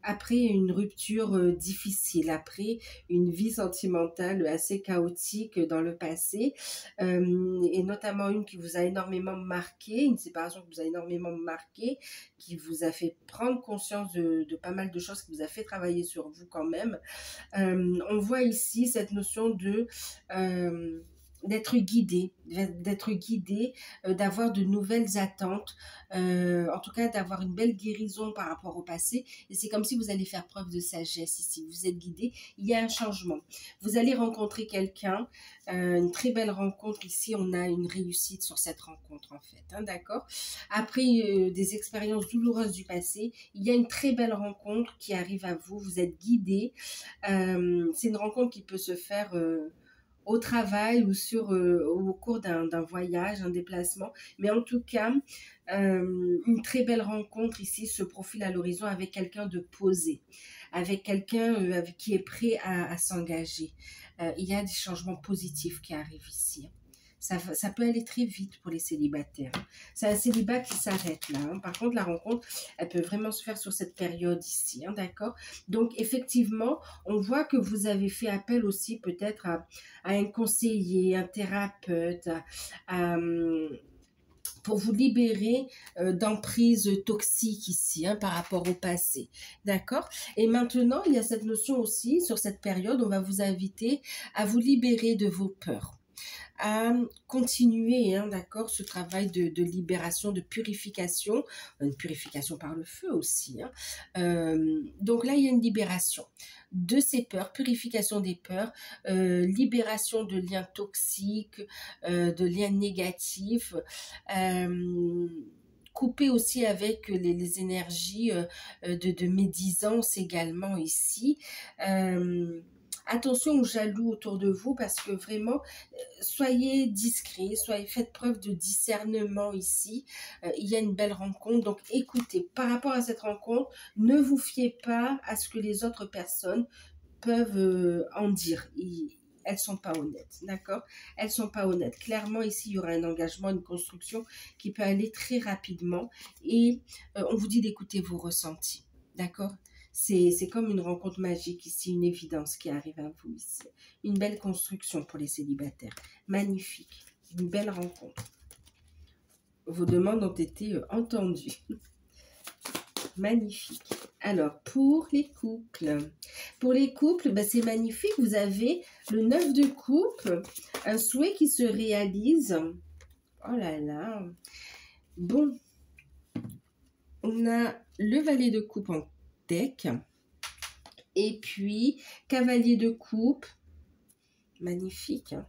après une rupture difficile, après une vie sentimentale assez chaotique dans le passé, et notamment une qui vous a énormément marqué, une séparation qui vous a énormément marqué, qui vous a fait prendre conscience de pas mal de choses, qui vous a fait travailler sur vous quand même. On voit ici cette notion d'être guidé, d'avoir de nouvelles attentes, en tout cas d'avoir une belle guérison par rapport au passé. Et c'est comme si vous allez faire preuve de sagesse ici. Vous êtes guidé, il y a un changement. Vous allez rencontrer quelqu'un, une très belle rencontre. Ici, on a une réussite sur cette rencontre en fait, hein, d'accord. Après des expériences douloureuses du passé, il y a une très belle rencontre qui arrive à vous. Vous êtes guidé. C'est une rencontre qui peut se faire au travail ou au cours d'un voyage, un déplacement. Mais en tout cas, une très belle rencontre ici se profile à l'horizon avec quelqu'un de posé, avec quelqu'un qui est prêt à s'engager. Il y a des changements positifs qui arrivent ici. Ça peut aller très vite pour les célibataires. C'est un célibat qui s'arrête là. Hein. Par contre, la rencontre, elle peut vraiment se faire sur cette période ici. Hein, d'accord? Donc, effectivement, on voit que vous avez fait appel aussi peut-être à un conseiller, un thérapeute, pour vous libérer d'emprise toxique ici, hein, par rapport au passé. D'accord? Et maintenant, il y a cette notion aussi, sur cette période, on va vous inviter à vous libérer de vos peurs, à continuer, hein, d'accord, ce travail de libération, de purification, une purification par le feu aussi. Hein. Donc là, il y a une libération de ces peurs, purification des peurs, libération de liens toxiques, de liens négatifs, couper aussi avec les énergies de médisance également ici. Attention aux jaloux autour de vous parce que vraiment, soyez discrets, faites preuve de discernement ici. Il y a une belle rencontre, donc écoutez, par rapport à cette rencontre, ne vous fiez pas à ce que les autres personnes peuvent en dire. Elles sont pas honnêtes, d'accord? Elles sont pas honnêtes. Clairement, ici, il y aura un engagement, une construction qui peut aller très rapidement et on vous dit d'écouter vos ressentis, d'accord? C'est comme une rencontre magique ici, une évidence qui arrive à vous ici. Une belle construction pour les célibataires. Magnifique. Une belle rencontre. Vos demandes ont été entendues. Magnifique. Alors, pour les couples. Pour les couples, ben, c'est magnifique. Vous avez le 9 de coupe, un souhait qui se réalise. Oh là là. Bon. On a le valet de coupe en deck. Et puis, cavalier de coupe. Magnifique. Hein.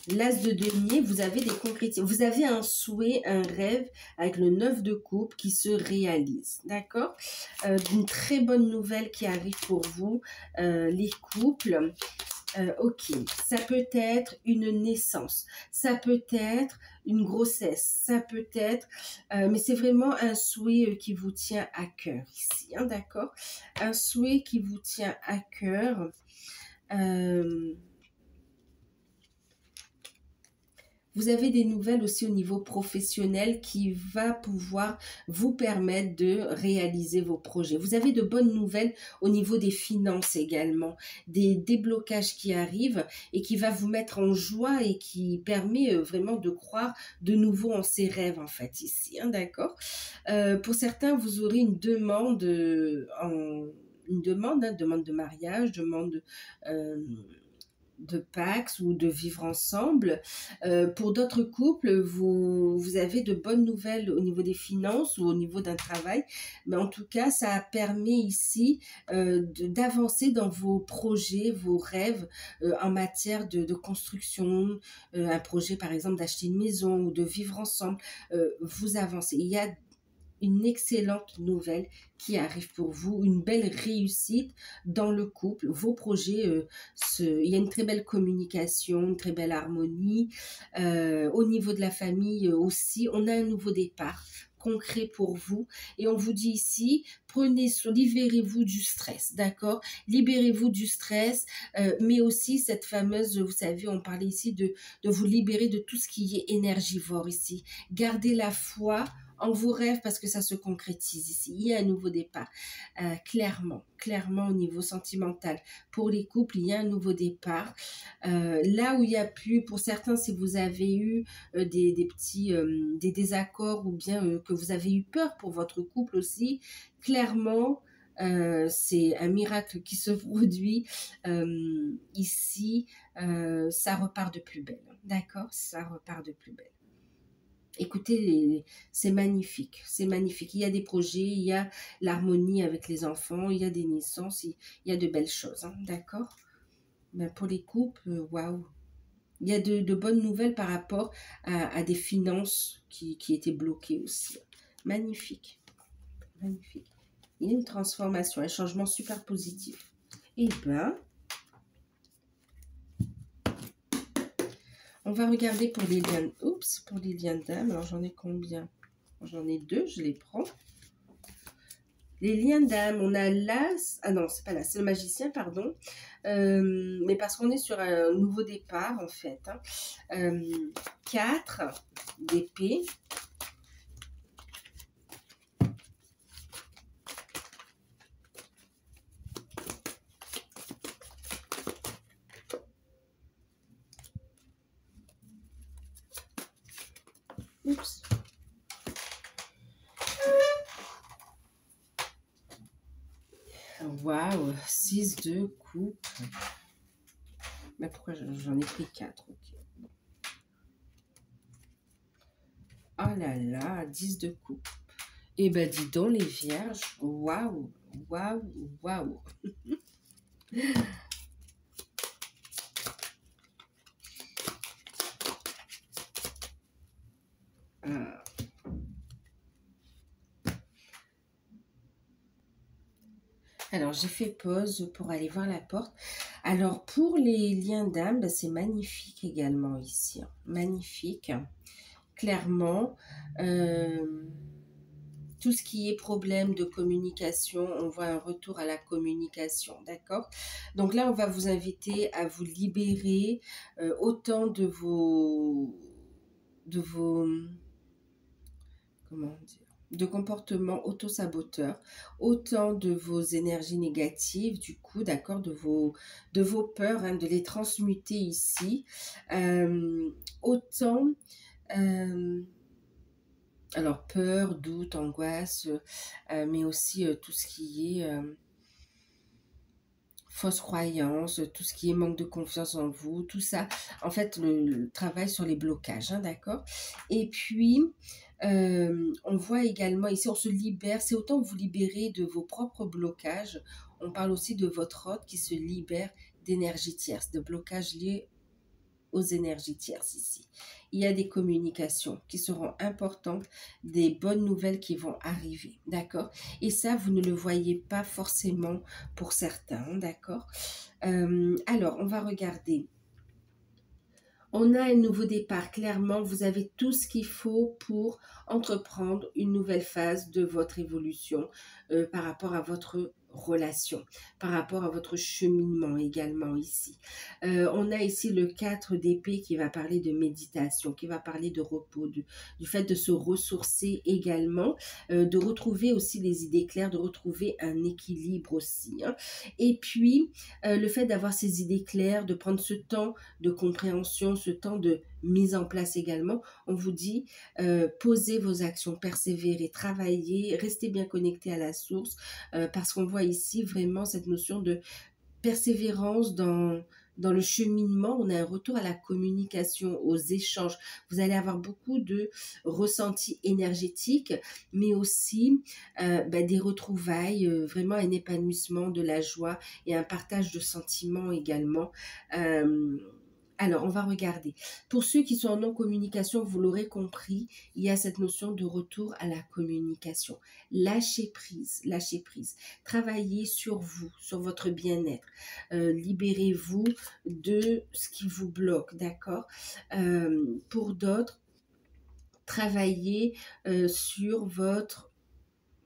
L'as de denier, vous avez des concrétisations. Vous avez un souhait, un rêve avec le 9 de coupe qui se réalise. D'accord? Une très bonne nouvelle qui arrive pour vous, les couples. Ok, ça peut être une naissance, ça peut être une grossesse, ça peut être, mais c'est vraiment un souhait qui vous tient à cœur ici, hein, d'accord? Un souhait qui vous tient à cœur. Vous avez des nouvelles aussi au niveau professionnel qui va pouvoir vous permettre de réaliser vos projets. Vous avez de bonnes nouvelles au niveau des finances également, des déblocages qui arrivent et qui va vous mettre en joie et qui permet vraiment de croire de nouveau en ses rêves en fait ici, hein, d'accord? Pour certains, vous aurez une demande demande de mariage, demande de Pax ou de vivre ensemble. Pour d'autres couples, vous avez de bonnes nouvelles au niveau des finances ou au niveau d'un travail. Mais en tout cas, ça permet ici d'avancer dans vos projets, vos rêves en matière de construction. Un projet, par exemple, d'acheter une maison ou de vivre ensemble. Vous avancez. Il y a une excellente nouvelle qui arrive pour vous, une belle réussite dans le couple, vos projets, il y a une très belle communication, une très belle harmonie, au niveau de la famille aussi, on a un nouveau départ concret pour vous et on vous dit ici, libérez-vous du stress, d'accord? Libérez-vous du stress, mais aussi cette fameuse, vous savez, on parlait ici de vous libérer de tout ce qui est énergivore ici. Gardez la foi en vos rêves parce que ça se concrétise ici. Il y a un nouveau départ. Clairement au niveau sentimental. Pour les couples, il y a un nouveau départ. Là où il y a pu, pour certains, si vous avez eu des petits des désaccords ou bien que vous avez eu peur pour votre couple aussi, clairement, c'est un miracle qui se produit ici. Ça repart de plus belle. D'accord? Ça repart de plus belle. Écoutez, c'est magnifique, c'est magnifique. Il y a des projets, il y a l'harmonie avec les enfants, il y a des naissances, il y a de belles choses, hein, d'accord? Ben pour les couples, waouh! Il y a de bonnes nouvelles par rapport à des finances qui étaient bloquées aussi. Magnifique, magnifique. Il y a une transformation, un changement super positif. Et ben, on va regarder pour les liens, pour les liens d'âme. Alors, j'en ai combien? J'en ai 2, je les prends. Les liens d'âme, on a l'as, ah non, c'est pas l'as, c'est le magicien, pardon. Mais parce qu'on est sur un nouveau départ, en fait. Hein. 4 d'épée. Oups. Waouh, 6 de coupe. Mais pourquoi j'en ai pris 4? Ok. Oh là là, 10 de coupe. Eh ben dis donc les vierges, waouh, waouh, waouh. Alors j'ai fait pause pour aller voir la porte. Alors pour les liens d'âme, c'est magnifique également ici, hein. Magnifique, clairement. Tout ce qui est problème de communication, on voit un retour à la communication, d'accord? Donc là, on va vous inviter à vous libérer autant de vos, comment dire, de comportements auto-saboteurs, autant de vos énergies négatives, du coup, d'accord, de vos peurs, hein, de les transmuter ici, autant... alors, peur, doute, angoisse, mais aussi tout ce qui est fausse croyance, tout ce qui est manque de confiance en vous, tout ça. En fait, le travail sur les blocages, hein, d'accord? Et puis, on voit également, ici, on se libère, c'est autant vous libérer de vos propres blocages, on parle aussi de votre hôte qui se libère d'énergie tierce, de blocages liés aux énergies tierces ici. Il y a des communications qui seront importantes, des bonnes nouvelles qui vont arriver, d'accord? Et ça, vous ne le voyez pas forcément pour certains, d'accord? Alors, on va regarder. On a un nouveau départ, clairement, vous avez tout ce qu'il faut pour entreprendre une nouvelle phase de votre évolution par rapport à votre relation, par rapport à votre cheminement également ici. On a ici le 4 d'épée qui va parler de méditation, qui va parler de repos, du fait de se ressourcer également, de retrouver aussi des idées claires, de retrouver un équilibre aussi. Hein. Et puis, le fait d'avoir ces idées claires, de prendre ce temps de compréhension, ce temps de mise en place également, on vous dit posez vos actions, persévérez, travaillez, restez bien connectés à la source parce qu'on voit ici vraiment cette notion de persévérance dans le cheminement. On a un retour à la communication, aux échanges. Vous allez avoir beaucoup de ressentis énergétiques, mais aussi des retrouvailles, vraiment un épanouissement, de la joie et un partage de sentiments également. Alors, on va regarder. Pour ceux qui sont en non-communication, vous l'aurez compris, il y a cette notion de retour à la communication. Lâchez prise, lâchez prise. Travaillez sur vous, sur votre bien-être. Libérez-vous de ce qui vous bloque, d'accord? Pour d'autres, travaillez sur votre...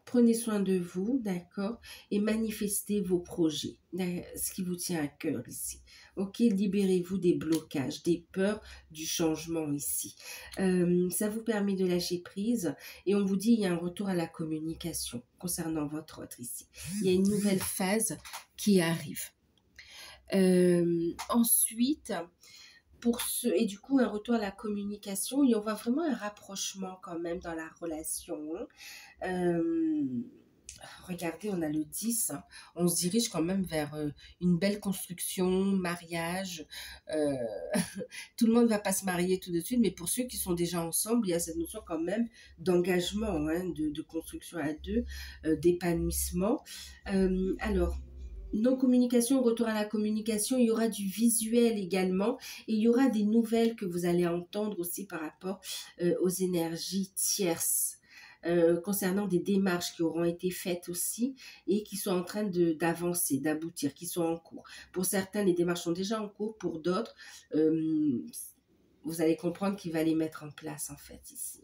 Prenez soin de vous, d'accord? Et manifestez vos projets, ce qui vous tient à cœur ici. Ok, libérez-vous des blocages, des peurs du changement ici. Ça vous permet de lâcher prise et on vous dit il y a un retour à la communication concernant votre autre ici. Il y a une nouvelle phase qui arrive. Ensuite, et du coup un retour à la communication et on voit vraiment un rapprochement quand même dans la relation. Regardez, on a le 10, hein. On se dirige quand même vers une belle construction, mariage. Tout le monde ne va pas se marier tout de suite, mais pour ceux qui sont déjà ensemble, il y a cette notion quand même d'engagement, hein, de construction à deux, d'épanouissement. Alors, non-communication, retour à la communication, il y aura du visuel également et il y aura des nouvelles que vous allez entendre aussi par rapport aux énergies tierces. Concernant des démarches qui auront été faites aussi et qui sont en train d'avancer, d'aboutir, qui sont en cours. Pour certains, les démarches sont déjà en cours, pour d'autres, vous allez comprendre qu'il va les mettre en place en fait ici.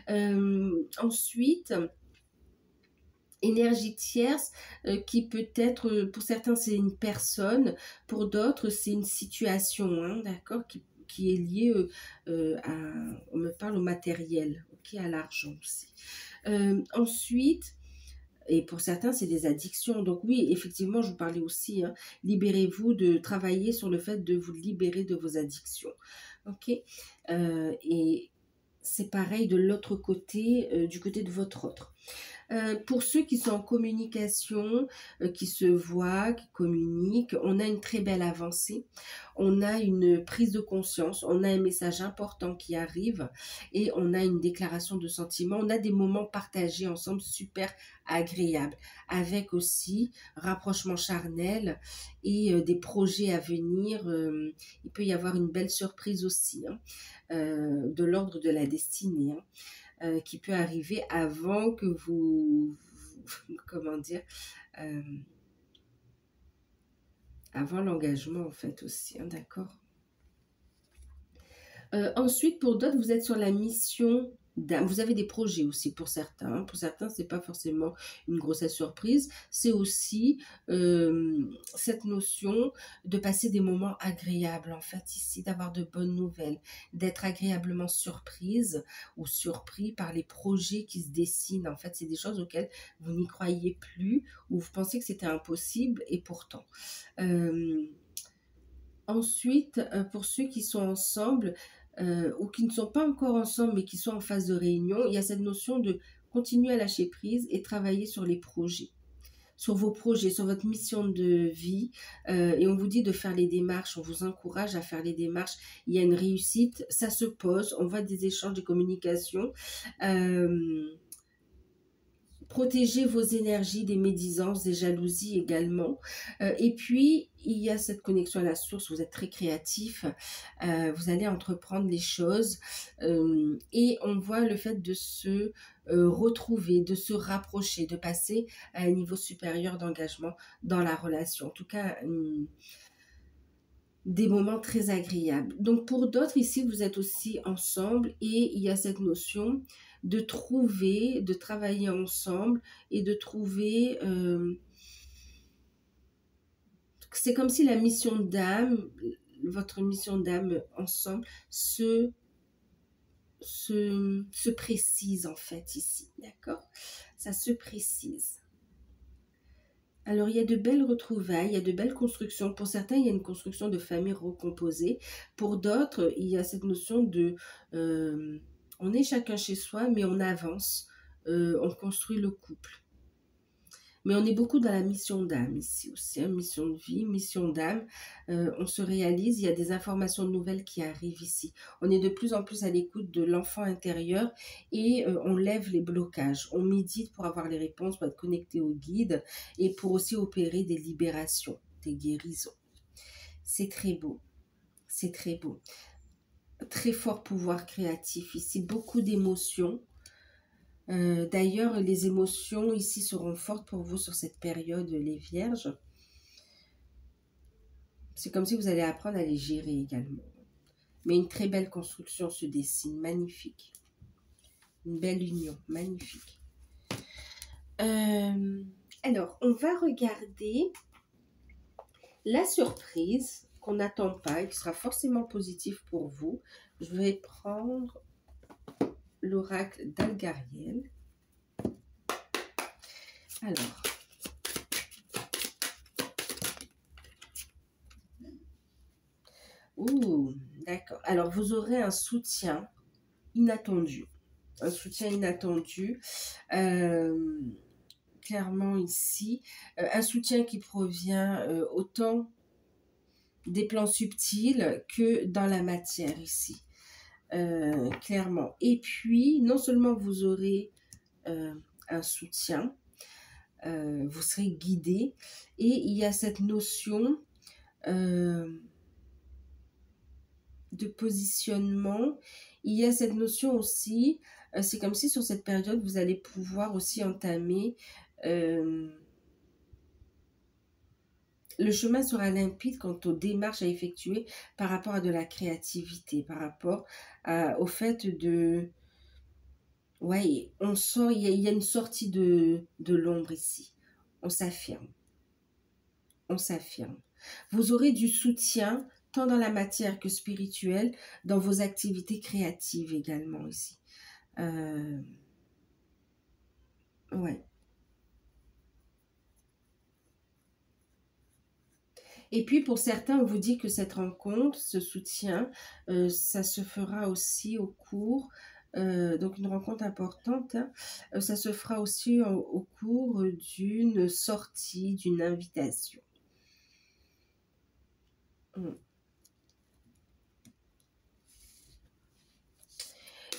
Hein. Ensuite, Énergie tierce qui peut être, pour certains c'est une personne, pour d'autres c'est une situation, hein, d'accord, qui est liée on me parle au matériel, ok, à l'argent aussi. Ensuite, et pour certains, c'est des addictions. Donc oui, effectivement, je vous parlais aussi, hein, libérez-vous de travailler sur le fait de vous libérer de vos addictions. Ok. Et c'est pareil de l'autre côté, du côté de votre autre. Pour ceux qui sont en communication, qui se voient, qui communiquent, on a une très belle avancée. On a une prise de conscience, on a un message important qui arrive et on a une déclaration de sentiments. On a des moments partagés ensemble super agréables, avec aussi rapprochement charnel et des projets à venir. Il peut y avoir une belle surprise aussi, hein, de l'ordre de la destinée, hein. Qui peut arriver avant que comment dire, euh, avant l'engagement en fait aussi, hein, d'accord. Ensuite, pour d'autres, vous êtes sur la mission d'âme. Vous avez des projets aussi pour certains, hein. Pour certains, c'est pas forcément une grossesse surprise. C'est aussi cette notion de passer des moments agréables, en fait, ici, d'avoir de bonnes nouvelles, d'être agréablement surprise ou surpris par les projets qui se dessinent. En fait, c'est des choses auxquelles vous n'y croyez plus ou vous pensez que c'était impossible et pourtant. Ensuite, pour ceux qui sont ensemble, ou qui ne sont pas encore ensemble mais qui sont en phase de réunion, il y a cette notion de continuer à lâcher prise et travailler sur les projets, sur vos projets, sur votre mission de vie. Et on vous dit de faire les démarches, on vous encourage à faire les démarches. Il y a une réussite, ça se pose, on voit des échanges, des communications. Protégez vos énergies des médisances, des jalousies également. Et puis, il y a cette connexion à la source, vous êtes très créatif, vous allez entreprendre les choses. Et on voit le fait de se retrouver, de se rapprocher, de passer à un niveau supérieur d'engagement dans la relation. En tout cas, des moments très agréables. Donc pour d'autres ici, vous êtes aussi ensemble et il y a cette notion de trouver, de travailler ensemble et de trouver... c'est comme si la mission d'âme, votre mission d'âme ensemble se précise en fait ici, d'accord? Ça se précise. Alors, il y a de belles retrouvailles, il y a de belles constructions. Pour certains, il y a une construction de famille recomposée. Pour d'autres, il y a cette notion de... on est chacun chez soi, mais on avance. On construit le couple. Mais on est beaucoup dans la mission d'âme ici aussi, hein, mission de vie, mission d'âme. On se réalise, il y a des informations nouvelles qui arrivent ici. On est de plus en plus à l'écoute de l'enfant intérieur et on lève les blocages. On médite pour avoir les réponses, pour être connecté au guide et pour aussi opérer des libérations, des guérisons. C'est très beau, c'est très beau. Très fort pouvoir créatif ici, beaucoup d'émotions. D'ailleurs, les émotions ici seront fortes pour vous sur cette période, les vierges. C'est comme si vous allez apprendre à les gérer également. Mais une très belle construction se dessine, magnifique. Une belle union, magnifique. Alors, on va regarder la surprise qu'on n'attend pas et qui sera forcément positive pour vous. Je vais prendre l'oracle d'Algariel. Alors, ouh, d'accord. Alors, vous aurez un soutien inattendu. Un soutien inattendu. Clairement ici. Un soutien qui provient autant des plans subtils que dans la matière ici. Clairement. Et puis, non seulement vous aurez un soutien, vous serez guidé, et il y a cette notion de positionnement. Il y a cette notion aussi, c'est comme si sur cette période, vous allez pouvoir aussi entamer... le chemin sera limpide quant aux démarches à effectuer par rapport à de la créativité, par rapport au fait de Ouais, on sent, il y a une sortie de l'ombre ici. On s'affirme, on s'affirme. Vous aurez du soutien, tant dans la matière que spirituelle, dans vos activités créatives également ici. Euh, ouais. Et puis pour certains, on vous dit que cette rencontre, ce soutien, ça se fera aussi au cours, donc une rencontre importante, hein, ça se fera aussi au cours d'une sortie, d'une invitation. Mm.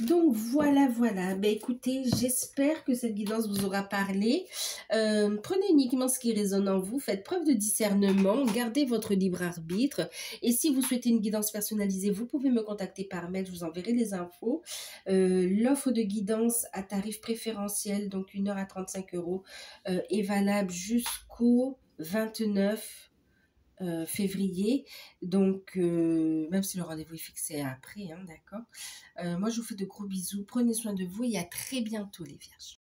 Donc voilà, voilà. Ben, écoutez, j'espère que cette guidance vous aura parlé. Prenez uniquement ce qui résonne en vous, faites preuve de discernement, gardez votre libre arbitre. Et si vous souhaitez une guidance personnalisée, vous pouvez me contacter par mail, je vous enverrai les infos. L'offre de guidance à tarif préférentiel, donc 1 heure à 35 euros, est valable jusqu'au 29 février. Donc, même si le rendez-vous est fixé après, hein, d'accord. Moi, je vous fais de gros bisous. Prenez soin de vous et à très bientôt, les vierges.